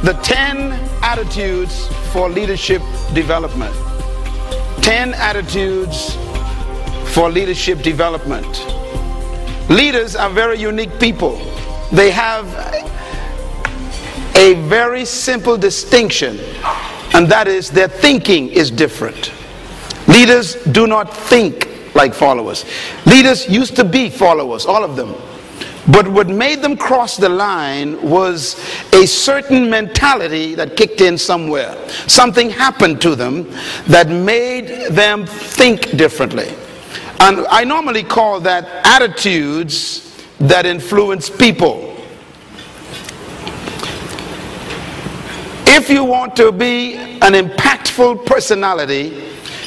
the 10 attitudes for leadership development. 10 attitudes for leadership development. Leaders are very unique people. They have a very simple distinction, and that is their thinking is different. Leaders do not think like followers. Leaders used to be followers, all of them. But what made them cross the line was a certain mentality that kicked in somewhere. Something happened to them that made them think differently. And I normally call that attitudes that influence people. If you want to be an impactful personality,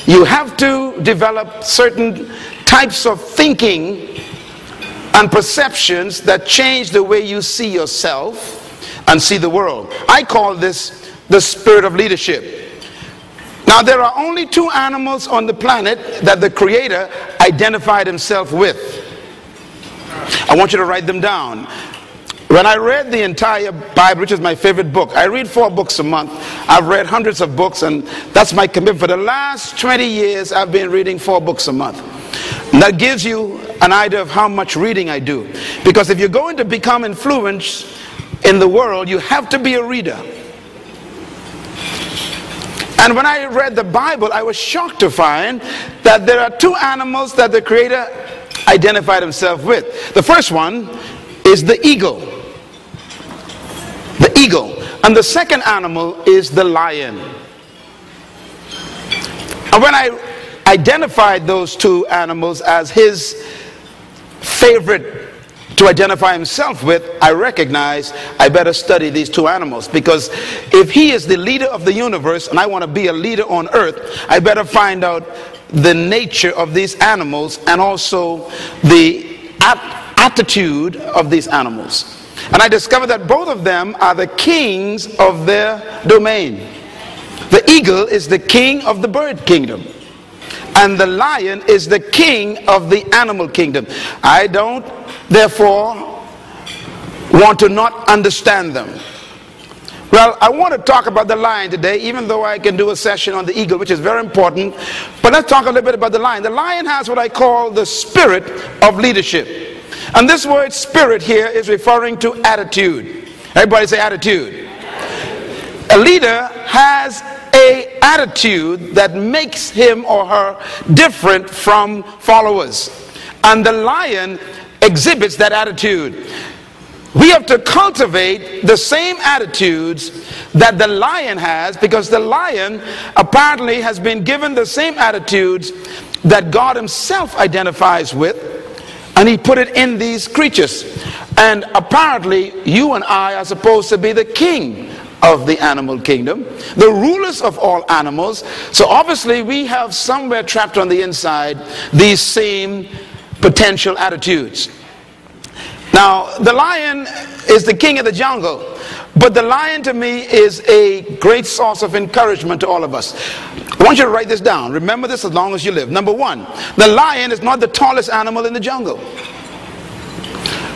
you have to develop certain types of thinking and perceptions that change the way you see yourself and see the world. I call this the spirit of leadership. Now, there are only two animals on the planet that the Creator identified himself with. I want you to write them down. When I read the entire Bible, which is my favorite book, I read 4 books a month. I've read hundreds of books, and that's my commitment. For the last 20 years, I've been reading 4 books a month. And that gives you an idea of how much reading I do. Because if you're going to become influenced in the world, you have to be a reader. And when I read the Bible, I was shocked to find that there are 2 animals that the Creator identified himself with. The first one is the eagle. The eagle. And the second animal is the lion. And when I identified those 2 animals as his favorite to identify himself with, I recognized I better study these 2 animals, because if he is the leader of the universe and I want to be a leader on earth, I better find out the nature of these animals and also the attitude of these animals. And I discovered that both of them are the kings of their domain. The eagle is the king of the bird kingdom, and the lion is the king of the animal kingdom. I don't, therefore, want to not understand them. Well, I want to talk about the lion today, even though I can do a session on the eagle, which is very important. But let's talk a little bit about the lion. The lion has what I call the spirit of leadership. And this word spirit here is referring to attitude. Everybody say attitude. A leader has an attitude that makes him or her different from followers. And the lion exhibits that attitude. We have to cultivate the same attitudes that the lion has, because the lion apparently has been given the same attitudes that God himself identifies with, and he put it in these creatures. And apparently you and I are supposed to be the king of the animal kingdom, the rulers of all animals. So obviously we have somewhere trapped on the inside these same potential attitudes. Now, the lion is the king of the jungle, but the lion to me is a great source of encouragement to all of us. I want you to write this down. Remember this as long as you live. Number 1, the lion is not the tallest animal in the jungle.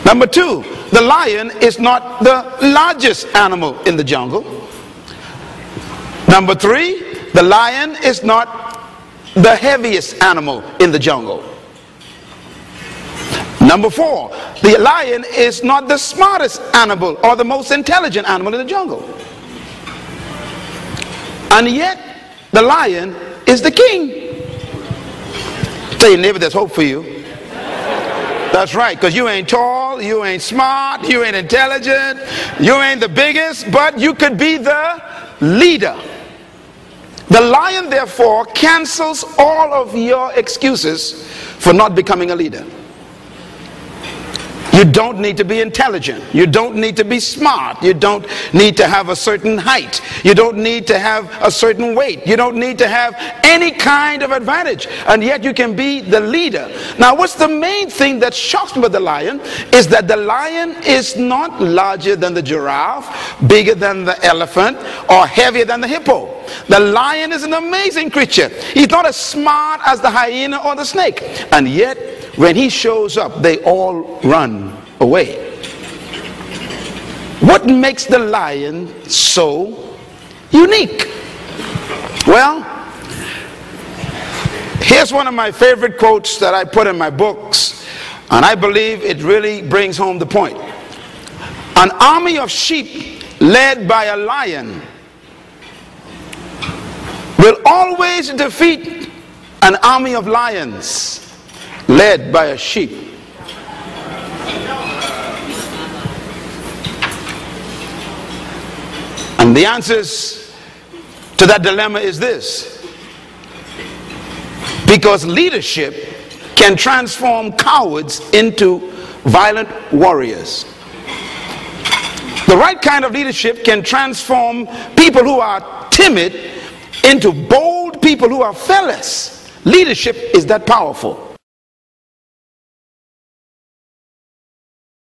Number 2, the lion is not the largest animal in the jungle. Number 3, the lion is not the heaviest animal in the jungle. Number 4, the lion is not the smartest animal or the most intelligent animal in the jungle. And yet, the lion is the king. Tell your neighbor there's hope for you. That's right, because you ain't tall, you ain't smart, you ain't intelligent, you ain't the biggest, but you could be the leader. The lion, therefore, cancels all of your excuses for not becoming a leader. You don't need to be intelligent. You don't need to be smart. You don't need to have a certain height. You don't need to have a certain weight. You don't need to have any kind of advantage. And yet you can be the leader. Now, what's the main thing that shocks me about the lion is that the lion is not larger than the giraffe, bigger than the elephant, or heavier than the hippo. The lion is an amazing creature. He's not as smart as the hyena or the snake. And yet, when he shows up, they all run away. What makes the lion so unique? Well, here's one of my favorite quotes that I put in my books, and I believe it really brings home the point. An army of sheep led by a lion will always defeat an army of lions led by a sheep. And the answers to that dilemma is this: because leadership can transform cowards into violent warriors. The right kind of leadership can transform people who are timid into bold people who are fearless. Leadership is that powerful.